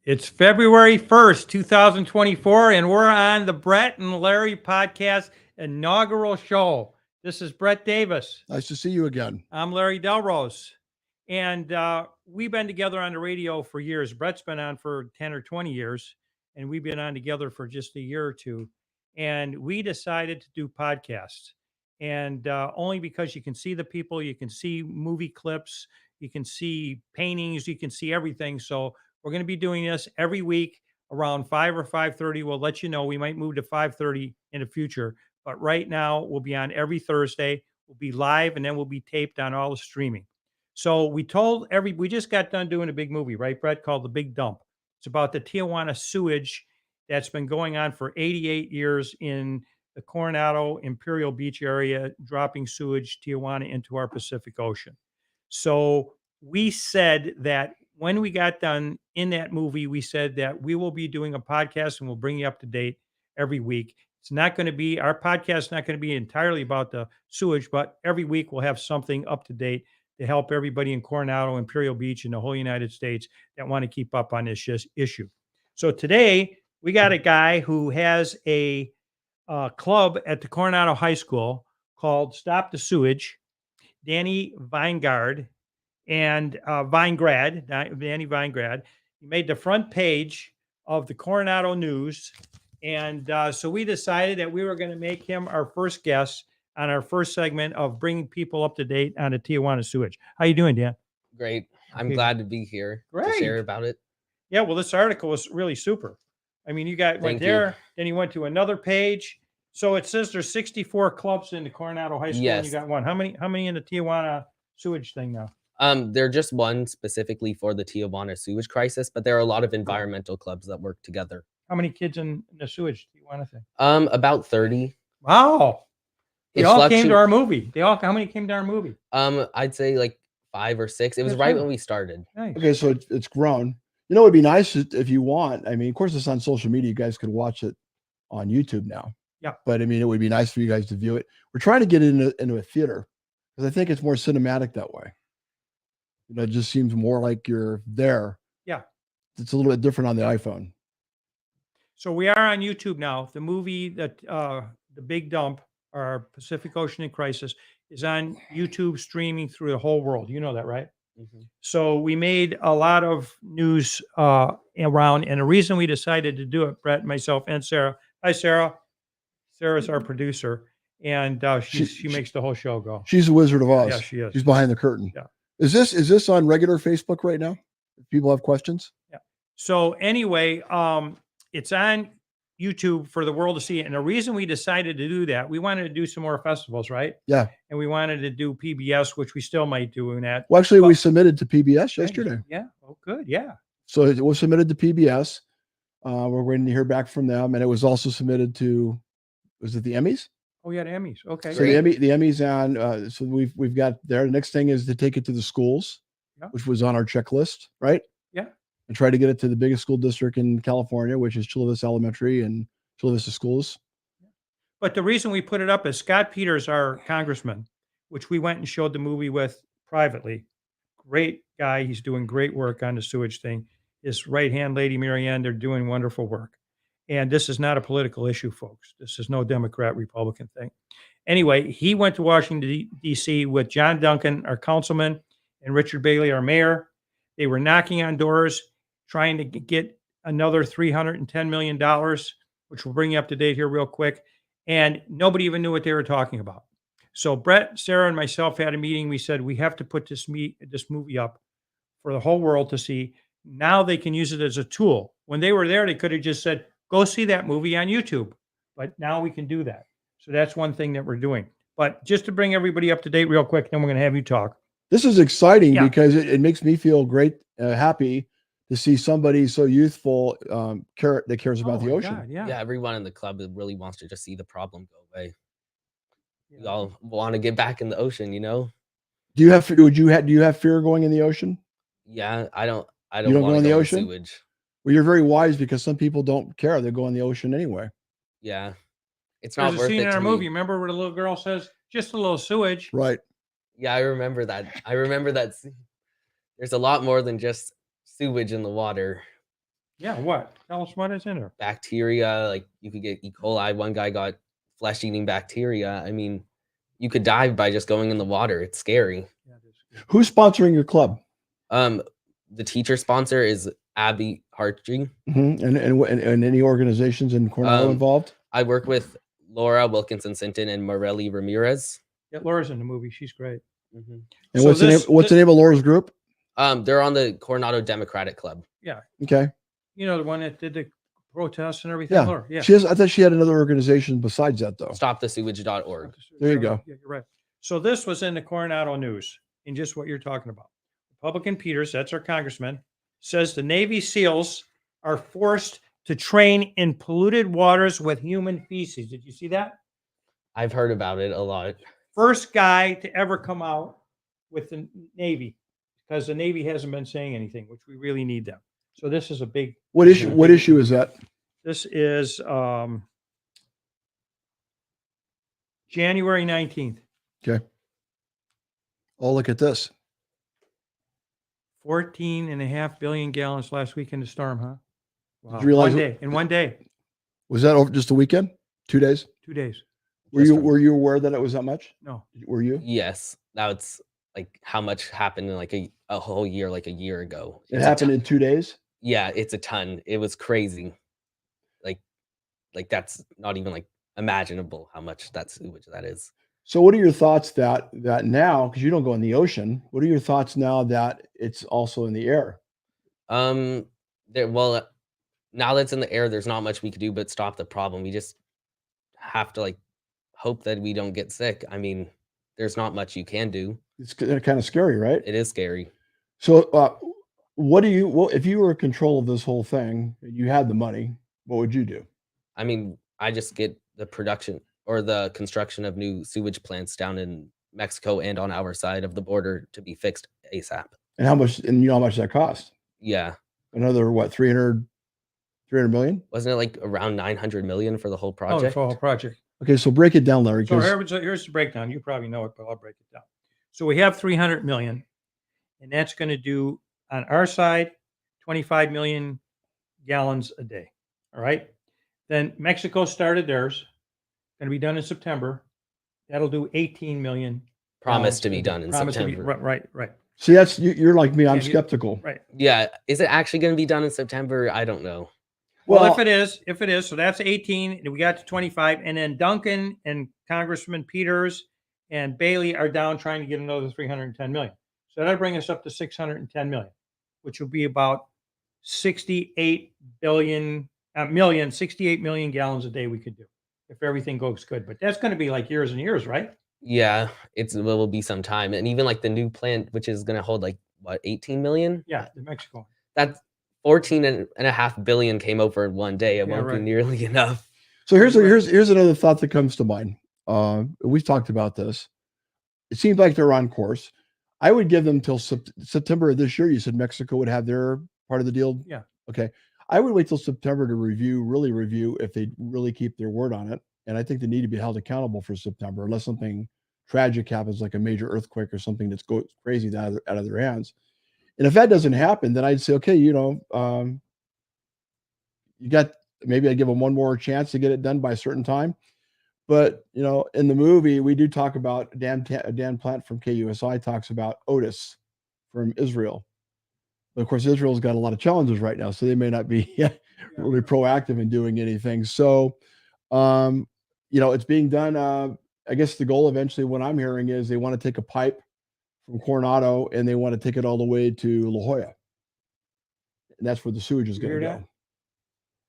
It's February 1st, 2024, and we're on the Brett and Larry Podcast inaugural show. This is Brett Davis. Nice to see you again. I'm Larry Delrose. And we've been together on the radio for years. Brett's been on for 10 or 20 years, and we've been on together for just a year or two. And we decided to do podcasts. And only because you can see the people, you can see movie clips, you can see paintings, you can see everything. So we're going to be doing this every week around 5 or 5:30. We'll let you know. We might move to 5:30 in the future, but right now we'll be on every Thursday. We'll be live, and then we'll be taped on all the streaming. So we just got done doing a big movie, right, Brett, called The Big Dump. It's about the Tijuana sewage that's been going on for 88 years in the Coronado Imperial Beach area, dropping sewage Tijuana into our Pacific Ocean. So we said that when we got done in that movie, we said that we will be doing a podcast and we'll bring you up to date every week. It's not going to be our podcast, is not going to be entirely about the sewage, but every week we'll have something up to date to help everybody in Coronado, Imperial Beach, and the whole United States that want to keep up on this issue. So today we got a guy who has a club at the Coronado High School called Stop the Sewage, Danny Vinegard and Danny Vinograd. He made the front page of the Coronado News. And so we decided that we were going to make him our first guest on our first segment of bringing people up to date on the Tijuana sewage. How you doing, Dan? Great. I'm Okay. glad to be here to Great. share about it. Yeah, well, this article was really super. I mean, you went Thank there, you. then you went to another page. So it says there's 64 clubs in the Coronado High School, and you Yes. got one. How many in the Tijuana sewage thing now? They're just one specifically for the Tijuana sewage crisis, but there are a lot of environmental clubs that work together. How many kids in the sewage Tijuana thing? About 30. Wow. They It all came to fluctu- our movie. How many came to our movie? I'd say like 5 or 6. It was That's right good. when we started. Nice. Okay, so it's grown. You know, it'd be nice if you want. I mean, of course, it's on social media. You guys could watch it on YouTube now. Yeah. But I mean, it would be nice for you guys to view it. We're trying to get it into a theater because I think it's more cinematic that way. You know, it just seems more like you're there. Yeah. It's a little bit different on the iPhone. So we are on YouTube now. The movie that The Big Dump, our Pacific Ocean in Crisis, is on YouTube streaming through the whole world. You know that, right? Mhm. So we made a lot of news around, and the reason we decided to do it, Brett, myself, and Sarah. Hi, Sarah. Sarah's our producer, and she makes the whole show go. She's the Wizard of Oz. Yeah, she is. She's behind the curtain. Yeah. Is this on regular Facebook right now? If people have questions? So anyway, it's on YouTube for the world to see. And the reason we decided to do that, we wanted to do some more festivals, right? Yeah. And we wanted to do PBS, which we still might do in that. Well, actually, we Well- submitted to PBS yesterday. Yeah. Oh, good. Yeah. So it was submitted to PBS. We're waiting to hear back from them, and it was also submitted to, was it the Emmys? Oh, yeah. The Emmys. Okay. So the Emmys on. So we've got there. The next thing is to take it to the schools, Yeah. which was on our checklist, right? Yeah. And try to get it to the biggest school district in California, which is Chula Vista Elementary and Chula Vista Schools. But the reason we put it up is Scott Peters, our congressman, which we went and showed the movie with privately. Great guy. He's doing great work on the sewage thing. His right hand lady, Marianne, they're doing wonderful work. And this is not a political issue, folks. This is no Democrat, Republican thing. Anyway, he went to Washington, D.C. with John Duncan, our councilman, and Richard Bailey, our mayor. They were knocking on doors, trying to get another $310 million, which will bring you up to date here real quick. And nobody even knew what they were talking about. So Brett, Sarah, and myself had a meeting. We said, we have to put this movie up for the whole world to see. Now they can use it as a tool. When they were there, they could have just said, go see that movie on YouTube. But now we can do that. So that's one thing that we're doing. But just to bring everybody up to date real quick, then we're going to have you talk. This is exciting Yeah. because it makes me feel great, happy to see somebody so youthful that cares about Oh the my ocean. God, Yeah. yeah. Everyone in the club really wants to just see the problem go away. We Yeah. all want to get back in the ocean, you know? Do you have fear going in the ocean? Yeah, I don't don't go want in to the go in ocean? sewage. Well, you're very wise because some people don't care. They go in the ocean anyway. Yeah. It's not There's a worth scene it in to our me. movie. Remember where the little girl says, just a little sewage. Right. Yeah, I remember that. There's a lot more than just sewage in the water. Yeah, what? Tell us what is in there. Bacteria, like you could get E. coli. One guy got flesh-eating bacteria. I mean, you could die by just going in the water. It's scary. Yeah, it is good. Who's sponsoring your club? The teacher sponsor is Abby Hartry. And any organizations in Coronado involved? I work with Laura Wilkinson-Sinton and Morelli Ramirez. Yeah, Laura's in the movie. She's great. And So what's the name of Laura's group? They're on the Coronado Democratic Club. Yeah. Okay. You know, the one that did the protests and everything? Yeah. Laura, yeah. I thought she had another organization besides that, though. StopTheSewage.org. There you go. Yeah, you're right. So this was in the Coronado News, in just what you're talking about. Republican Peters, that's our congressman, says the Navy SEALs are forced to train in polluted waters with human feces. Did you see that? I've heard about it a lot. First guy to ever come out with the Navy, because the Navy hasn't been saying anything, which we really need them. So this is a big. What issue is that? This is January 19th. Okay. Oh, look at this. 14.5 billion gallons last week in the storm, huh? Wow. Did you realize in one day, was that over just a weekend? 2 days? 2 days. Were you aware that it was that much? No. Were you? Yes, that's like how much happened in like a whole year, like a year ago. It happened in 2 days? Yeah, it's a ton. It was crazy. Like that's not even like imaginable how much that sewage that is. So what are your thoughts that now, because you don't go in the ocean, what are your thoughts now that it's also in the air? Now that's in the air, there's not much we could do but stop the problem. We just have to like hope that we don't get sick. I mean, there's not much you can do. It's kind of scary, right? It is scary. So if you were in control of this whole thing, and you had the money, what would you do? I mean, I just get the production or the construction of new sewage plants down in Mexico and on our side of the border to be fixed ASAP. And how much that cost? Yeah. Another, what, 300 million? Wasn't it like around 900 million for the whole project? For the whole project. Okay, so break it down, Larry. So here's the breakdown. You probably know it, but I'll break it down. So we have 300 million, and that's going to do on our side 25 million gallons a day. All right. Then Mexico started theirs. Going to be done in September. That'll do 18 million. Promised to be done in September. Right. See, that's you're like me. I'm skeptical. Right. Yeah. Is it actually going to be done in September? I don't know. Well, if it is, so that's 18. And we got to 25, and then Duncan and Congressman Peters and Bailey are down trying to get another 310 million. So that'll bring us up to 610 million, which will be about 68 million gallons a day we could do if everything goes good. But that's going to be like years and years, right? Yeah, it will be some time. And even like the new plant, which is going to hold like what, 18 million? Yeah, the Mexico. That's 14.5 billion came over in one day. It won't be nearly enough. So here's another thought that comes to mind. We've talked about this. It seems like they're on course. I would give them till September of this year. You said Mexico would have their part of the deal. Yeah. Okay. I would wait till September to really review if they really keep their word on it. And I think they need to be held accountable for September, unless something tragic happens, like a major earthquake or something that's crazy out of their hands. And if that doesn't happen, then I'd say, okay, you got, maybe I'd give them one more chance to get it done by a certain time. But, in the movie, we do talk about Dan Plant from KUSI talks about Otis from Israel. But of course, Israel's got a lot of challenges right now, so they may not be really proactive in doing anything. So, it's being done. I guess the goal eventually, what I'm hearing is they want to take a pipe from Coronado and they want to take it all the way to La Jolla. And that's where the sewage is going to go.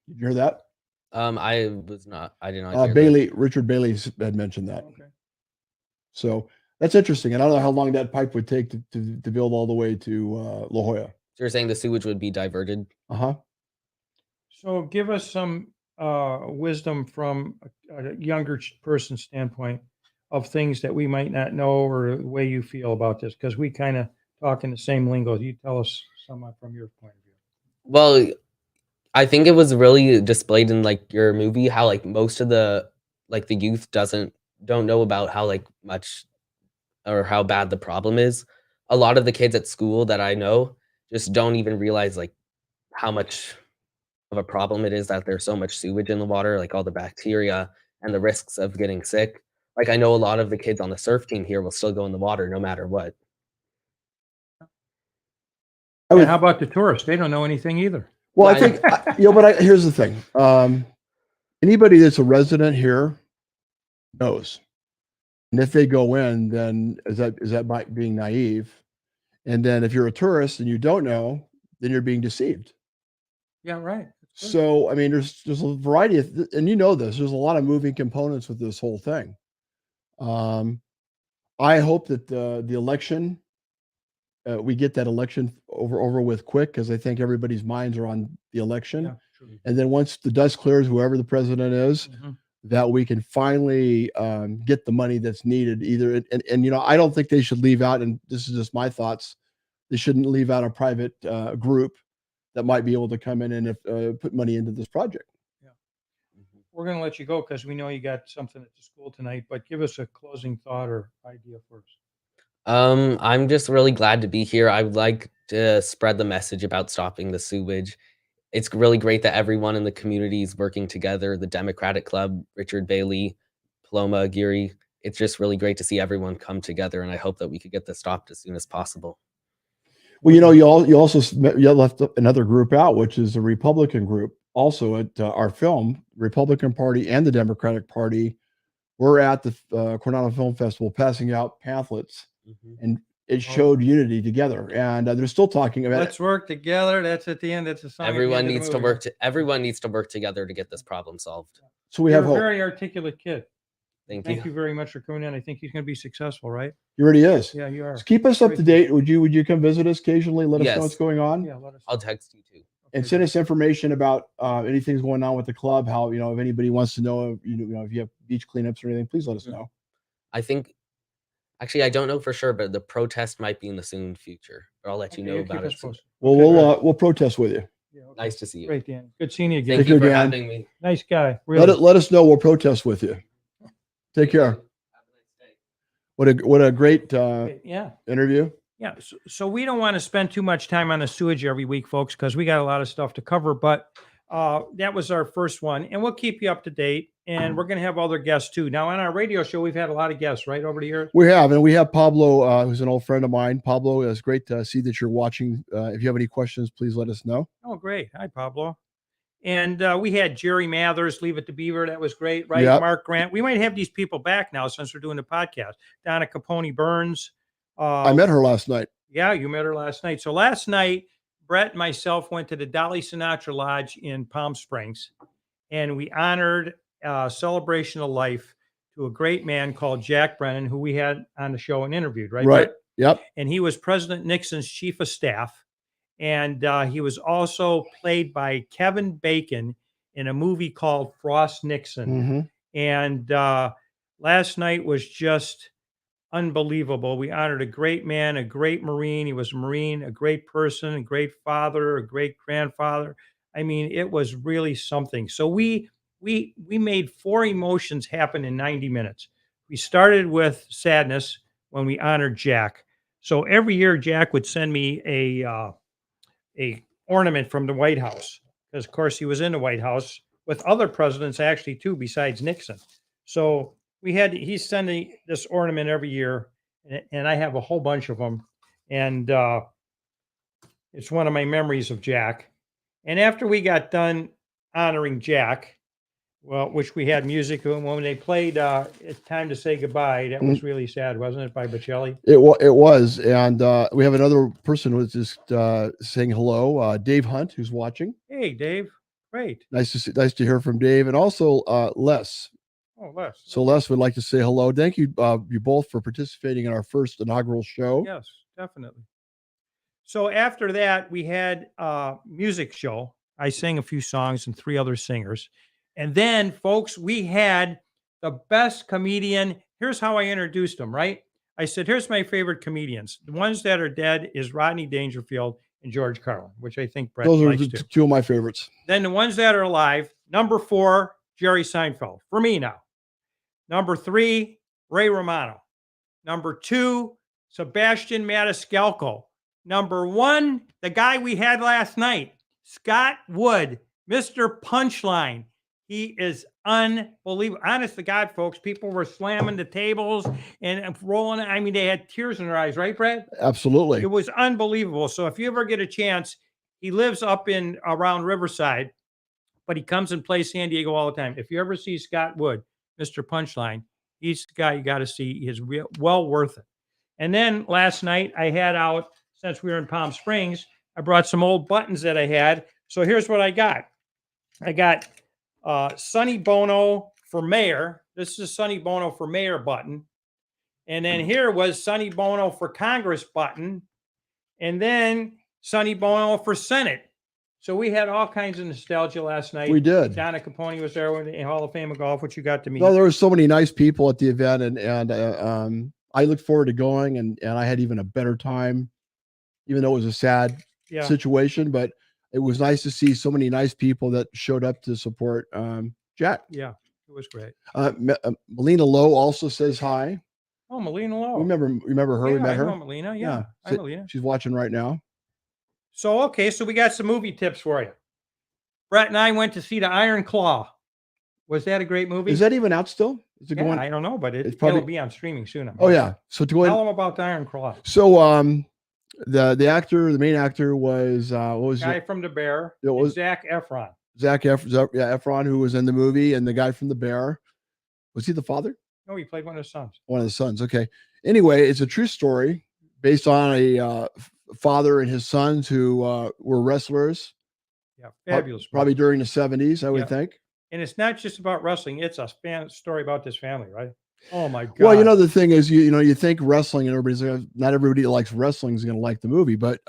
Did you hear that? I did not hear Bailey, Richard Bailey had mentioned that. Okay. So that's interesting. And I don't know how long that pipe would take to build all the way to La Jolla. So you're saying the sewage would be diverted? Uh-huh. So give us some wisdom from a younger person's standpoint of things that we might not know, or the way you feel about this, because we kind of talk in the same lingo. You tell us some from your point of view. Well, I think it was really displayed in like your movie how like most of the youth don't know about how like much or how bad the problem is. A lot of the kids at school that I know just don't even realize like how much of a problem it is that there's so much sewage in the water, like all the bacteria and the risks of getting sick. Like I know a lot of the kids on the surf team here will still go in the water no matter what. I And would, how about the tourists? They don't know anything either. well, I Right. think, but here's the thing. Anybody that's a resident here knows. And if they go in, then is that might being naive? And then if you're a tourist and you don't know, then you're being deceived. Yeah, right. That's good. So, I mean, there's a variety of, and you know this, there's a lot of moving components with this whole thing. I hope that the election, we get that election over with quick, because I think everybody's minds are on the election. Yeah, true. And then once the dust clears, whoever the president is, Mhm. that we can finally get the money that's needed. Either and I don't think they should leave out, and this is just my thoughts. They shouldn't leave out a private group that might be able to come in and put money into this project. We're going to let you go because we know you got something at the school tonight, but give us a closing thought or idea first. I'm just really glad to be here. I would like to spread the message about stopping the sewage. It's really great that everyone in the community is working together. The Democratic Club, Richard Bailey, Paloma Aguirre. It's just really great to see everyone come together, and I hope that we could get this stopped as soon as possible. Well, you also left another group out, which is a Republican group. Also at our film, Republican Party and the Democratic Party, we're at the Coronado Film Festival passing out pamphlets, and it showed unity together. And they're still talking about Let's work together. That's at the end. That's a song. at the Everyone end of the needs to movie. work. Everyone needs to work together to get this problem solved. So we You're have a hope. very articulate kid. Thank Thank you. you very much for coming in. I think he's going to be successful, right? He already is. Yeah, you are. Just keep us up to Great. date. Would you come visit us occasionally? Let us know Yes. what's going on. Yeah, let us. I'll text you too. And Okay, send good. us information about anything's going on with the club. How if anybody wants to know, if you have beach cleanups or anything, please let us know. I think, actually, I don't know for sure, but the protest might be in the soon future. But I'll let you Okay, know yeah, keep about us it soon. posted. Well, Okay, we'll protest with you. yeah, okay. Nice to see you. Great, Dan. Good seeing you again. Thank Take you care, for Dan. having me. Nice guy. Really. Let us know. We'll protest with you. Take care. Have a nice day. What a great Okay, yeah. interview. Yeah. So we don't want to spend too much time on the sewage every week, folks, because we got a lot of stuff to cover. But that was our first one, and we'll keep you up to date. And we're going to have other guests too. Now on our radio show, we've had a lot of guests, right, over the years. We have Pablo, who's an old friend of mine. Pablo, it's great to see that you're watching. If you have any questions, please let us know. Oh, great. Hi, Pablo. And we had Jerry Mathers, Leave It to Beaver. That was great, right? Yep. Mark Grant. We might have these people back now since we're doing the podcast. Donna Capone Burns. I met her last night. Yeah, you met her last night. So last night, Brett and myself went to the Dolly Sinatra Lodge in Palm Springs, and we honored Celebration of Life to a great man called Jack Brennan, who we had on the show and interviewed, right? Right. Brett? Yep. And he was President Nixon's chief of staff. And he was also played by Kevin Bacon in a movie called Frost Nixon. hmm And last night was just unbelievable. We honored a great man, a great Marine. He was a Marine, a great person, a great father, a great grandfather. I mean, it was really something. So we made 4 emotions happen in 90 minutes. We started with sadness when we honored Jack. So every year, Jack would send me a ornament from the White House, because of course he was in the White House with other presidents actually too, besides Nixon. So he's sending this ornament every year, and I have a whole bunch of them, and it's one of my memories of Jack. And after we got done honoring Jack, well, which we had music, and when they played "It's Time to Say Goodbye," that was really sad, wasn't it, by Bocelli? It was, and we have another person who's just saying hello, Dave Hunt, who's watching. Hey, Dave. Great. Nice to hear from Dave, and also Les. Oh, Les. So Les would like to say hello. Thank you, you both, for participating in our first inaugural show. Yes, definitely. So after that, we had a music show. I sang a few songs and 3 other singers. And then, folks, we had the best comedian. Here's how I introduced him, right? I said, here's my favorite comedians. The ones that are dead is Rodney Dangerfield and George Carlin, which I think Brett Those are likes the too. 2 of my favorites. Then the ones that are alive, number 4, Jerry Seinfeld, for me now. Number 3, Ray Romano. Number 2, Sebastian Maniscalco. Number 1, the guy we had last night, Scott Wood, Mr. Punchline. He is unbelievable. Honest to God, folks, people were slamming the tables and rolling. I mean, they had tears in their eyes, right, Brad? Absolutely. It was unbelievable. So if you ever get a chance, he lives up in around Riverside, but he comes and plays San Diego all the time. If you ever see Scott Wood, Mr. Punchline, he's the guy you got to see. He's well worth it. And then last night I had out, since we were in Palm Springs, I brought some old buttons that I had. So here's what I got. I got Sonny Bono for mayor. This is Sonny Bono for mayor button. And then here was Sonny Bono for Congress button. And then Sonny Bono for Senate. So we had all kinds of nostalgia last night. We did. Donna Capone was there in the Hall of Fame of Golf, which you got to meet. No, there were so many nice people at the event, and I look forward to going, and I had even a better time, even though it was a sad situation. But it was nice to see so many nice people that showed up to support Jack. Yeah, it was great. Melina Lowe also says hi. Oh, Melina Lowe. Remember her? We met her. I know Melina. Yeah. Hi, Melina. She's watching right now. So, okay, so we got some movie tips for you. Brett and I went to see The Iron Claw. Was that a great movie? Is that even out still? Is it Yeah, going? I don't know, but It's probably- it'll be on streaming soon. Oh yeah. So to go Tell ahead. them about The Iron Claw. So the main actor was what was Guy it? from The Bear. It was Zac Efron. Efron, who was in the movie, and the guy from The Bear. Was he the father? No, he played one of his sons. One of the sons. Okay. Anyway, it's a true story based on a father and his sons who were wrestlers. Yeah, fabulous. Probably during the 70s, I would think. And it's not just about wrestling. It's a story about this family, right? Oh my God. Well, you know, the thing is, you think wrestling, and everybody's not everybody that likes wrestling is going to like the movie, but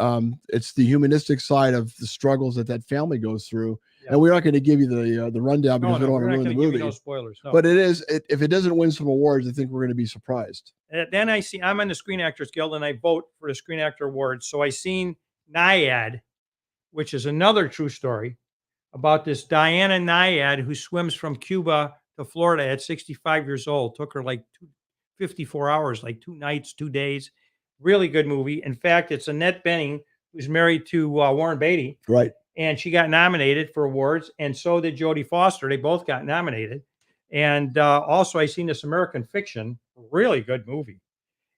it's the humanistic side of the struggles that family goes through. Yeah. And we're not going to give you the rundown because we don't want to ruin the movie. No spoilers. No. But if it doesn't win some awards, I think we're going to be surprised. Then I'm on the Screen Actors Guild and I vote for the Screen Actor Awards. So I seen Naiad, which is another true story about this Diana Naiad who swims from Cuba to Florida at 65 years old. Took her like 54 hours, like 2 nights, 2 days. Really good movie. In fact, it's Annette Bening, who's married to Warren Beatty. Right. And she got nominated for awards, and so did Jodie Foster. They both got nominated. And also, I seen this American Fiction, really good movie.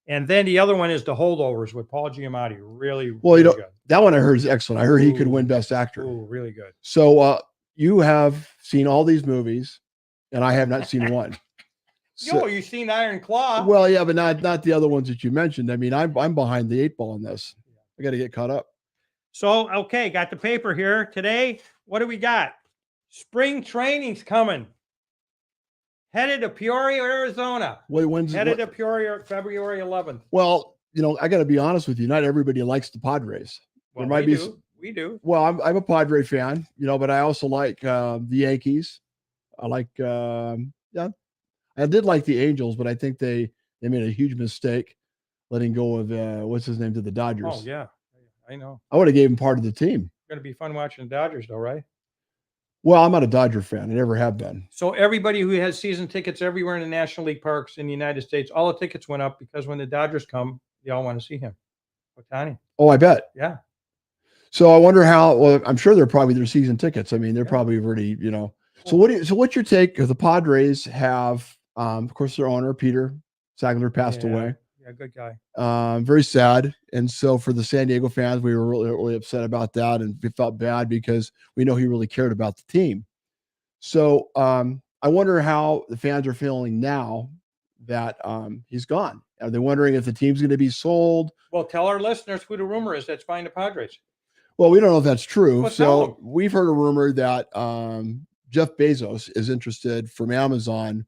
And then the other one is The Holdovers with Paul Giamatti. Really good. That one I heard is excellent. I heard he could win Best Actor. Oh, really good. So you have seen all these movies, and I have not seen one. So, you've seen Iron Claw. Well, yeah, but not the other ones that you mentioned. I mean, I'm behind the 8 ball on this. I got to get caught up. So, okay, got the paper here today. What do we got? Spring training's coming. Headed to Peoria, Arizona. Headed to Peoria, February 11th. Well, I got to be honest with you. Not everybody likes the Padres. Well, we do. Well, I'm a Padre fan, but I also like the Yankees. I like, I did like the Angels, but I think they made a huge mistake letting go of what's his name to the Dodgers. Oh yeah. I know. I would have gave him part of the team. Going to be fun watching the Dodgers, though, right? Well, I'm not a Dodger fan. I never have been. So everybody who has season tickets everywhere in the National League parks in the United States, all the tickets went up because when the Dodgers come, they all want to see him. Ohtani. Oh, I bet. Yeah. So I wonder how. Well, I'm sure they're probably their season tickets. I mean, they're probably already. So what's your take? Because the Padres have, of course, their owner Peter Sagler passed away. Yeah, good guy. Very sad. And so for the San Diego fans, we were really, really upset about that. And we felt bad because we know he really cared about the team. So I wonder how the fans are feeling now that he's gone. Are they wondering if the team's going to be sold? Well, tell our listeners who the rumor is that's buying the Padres. Well, we don't know if that's true. Well, so we've heard a rumor that Jeff Bezos is interested from Amazon,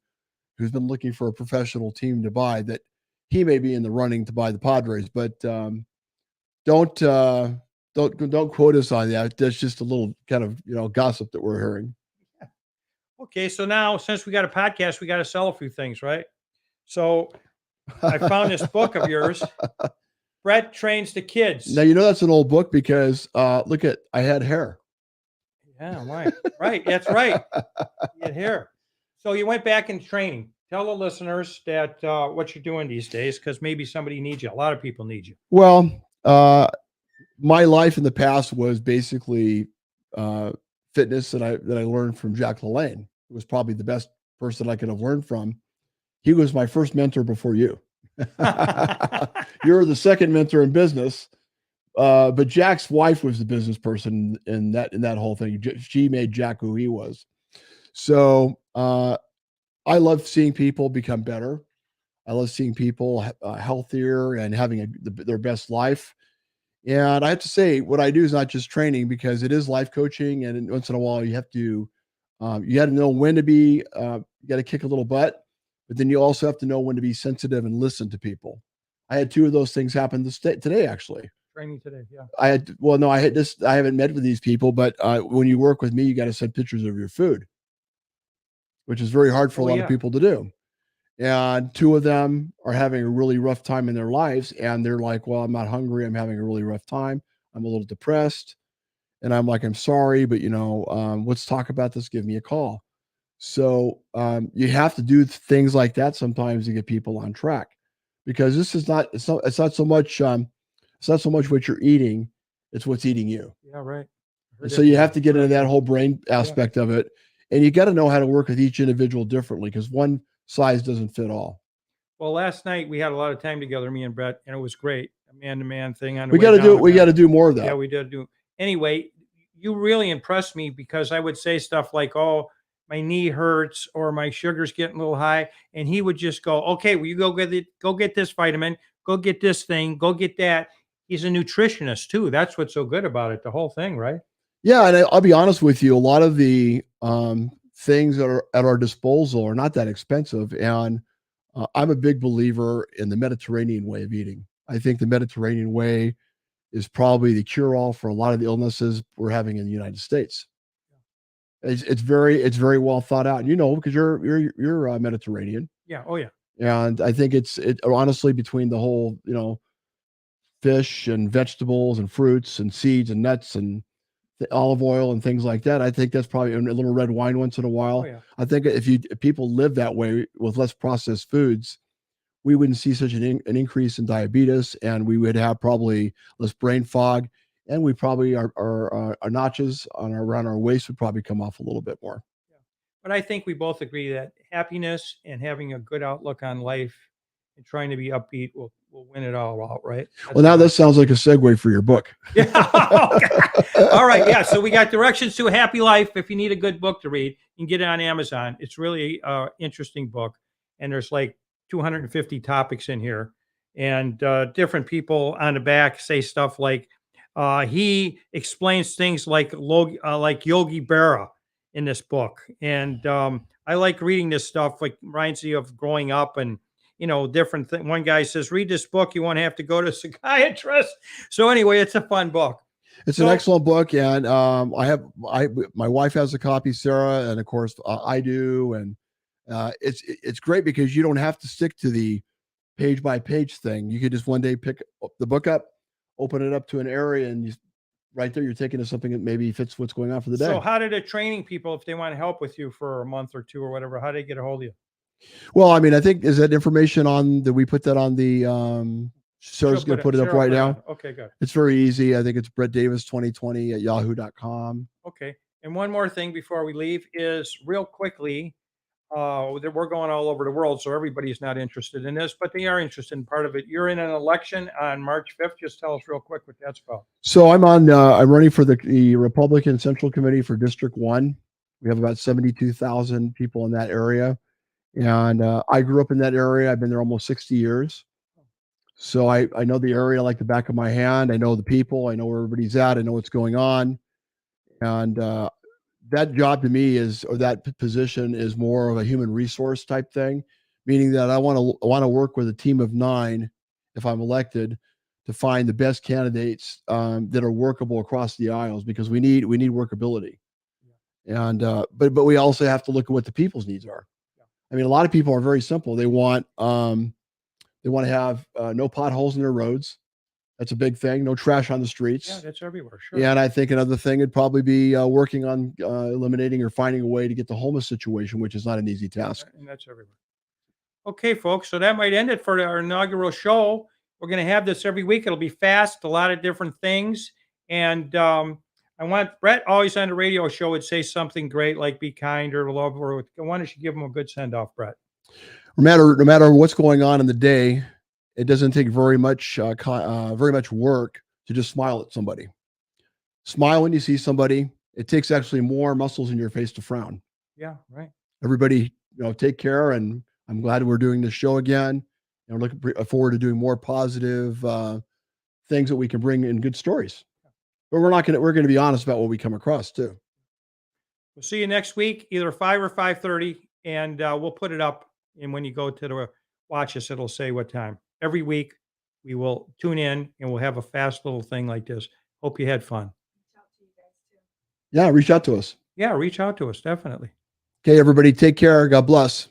who's been looking for a professional team to buy, that he may be in the running to buy the Padres, but don't quote us on that. That's just a little kind of gossip that we're hearing. Okay, so now since we got a podcast, we got to sell a few things, right? So I found this book of yours. Brett Trains the Kids. Now that's an old book because look at I had hair. Yeah, right. That's right. You had hair. So you went back in training. Tell the listeners that what you're doing these days, because maybe somebody needs you. A lot of people need you. Well, my life in the past was basically fitness that I learned from Jack LaLanne. It was probably the best person I could have learned from. He was my first mentor before you. You're the second mentor in business. But Jack's wife was the business person in that whole thing. She made Jack who he was. So I love seeing people become better. I love seeing people healthier and having their best life. And I have to say, what I do is not just training, because it is life coaching. And once in a while, you have to know when to be. You got to kick a little butt, but then you also have to know when to be sensitive and listen to people. I had two of those things happen today, actually. Training today, yeah. I haven't met with these people, but when you work with me, you got to send pictures of your food, which is very hard for a lot of people to do. And two of them are having a really rough time in their lives. And they're like, well, I'm not hungry. I'm having a really rough time. I'm a little depressed. And I'm like, I'm sorry, but let's talk about this. Give me a call. So you have to do things like that sometimes to get people on track, because it's not so much what you're eating, it's what's eating you. Yeah, right. And so you have to get into that whole brain aspect of it. And you got to know how to work with each individual differently, because one size doesn't fit all. Well, last night we had a lot of time together, me and Brett, and it was great. A man-to-man thing on the We got to do more of that. Yeah, we did do. Anyway, you really impressed me, because I would say stuff like, "Oh, my knee hurts," or "My sugar's getting a little high," and he would just go, "Okay, well, you go get this vitamin, go get this thing, go get that." He's a nutritionist too. That's what's so good about it, the whole thing, right? Yeah, and I'll be honest with you, a lot of the things that are at our disposal are not that expensive, and I'm a big believer in the Mediterranean way of eating. I think the Mediterranean way is probably the cure-all for a lot of the illnesses we're having in the United States. It's very well thought out, because you're Mediterranean. Yeah. Oh, yeah. And I think it honestly, between the whole, fish and vegetables and fruits and seeds and nuts and the olive oil and things like that, I think that's probably a little red wine once in a while. Oh, yeah. I think if people live that way with less processed foods, we wouldn't see such an increase in diabetes, and we would have probably less brain fog, and we probably our notches around our waist would probably come off a little bit more. Yeah. But I think we both agree that happiness and having a good outlook on life and trying to be upbeat will win it all out, right? Well, now that sounds like a segue for your book. Yeah. Okay. All right. Yeah. So we got Directions to a Happy Life. If you need a good book to read, you can get it on Amazon. It's really an interesting book, and there's like 250 topics in here, and different people on the back say stuff like he explains things like Yogi Berra in this book, and I like reading this stuff. Like, reminds me of growing up and different thing. One guy says, read this book, you won't have to go to a psychiatrist. So anyway, it's a fun book. It's an excellent book, and my wife has a copy, Sarah, and of course I do, and it's great because you don't have to stick to the page by page thing. You could just one day pick the book up, open it up to an area, and right there you're taking to something that maybe fits what's going on for the day. So how did the training people, if they want to help with you for a month or two or whatever, how do they get a hold of you? Well, I mean, I think, is that information that we put that on the Sarah's going to put it up right now. Okay, good. It's very easy. I think it's brettdavis2020@yahoo.com. Okay. And one more thing before we leave is, real quickly, that we're going all over the world, so everybody's not interested in this, but they are interested in part of it. You're in an election on March 5th. Just tell us real quick what that's about. So I'm running for the Republican Central Committee for District 1. We have about 72,000 people in that area. And I grew up in that area. I've been there almost 60 years. So I know the area like the back of my hand. I know the people. I know where everybody's at. I know what's going on. And that job to me that position is more of a human resource type thing, meaning that I want to work with a team of 9, if I'm elected, to find the best candidates that are workable across the aisles, because we need workability. And but we also have to look at what the people's needs are. I mean, a lot of people are very simple. They want to have no potholes in their roads. That's a big thing. No trash on the streets. Yeah, that's everywhere. Sure. Yeah, and I think another thing would probably be working on eliminating or finding a way to get the homeless situation, which is not an easy task. And that's everywhere. Okay, folks. So that might end it for our inaugural show. We're going to have this every week. It'll be fast, a lot of different things. And I want Brett always on the radio show would say something great like "be kind" or "love," or why don't you give him a good send off, Brett? No matter what's going on in the day, it doesn't take very much work to just smile at somebody. Smile when you see somebody. It takes actually more muscles in your face to frown. Yeah, right. Everybody, take care, and I'm glad we're doing this show again. And we're looking forward to doing more positive things that we can bring in good stories. But we're going to be honest about what we come across too. We'll see you next week, either 5 or 5:30, and we'll put it up. And when you go to the watch us, it'll say what time. Every week, we will tune in and we'll have a fast little thing like this. Hope you had fun. Yeah, reach out to us. Yeah, reach out to us, definitely. Okay, everybody, take care. God bless.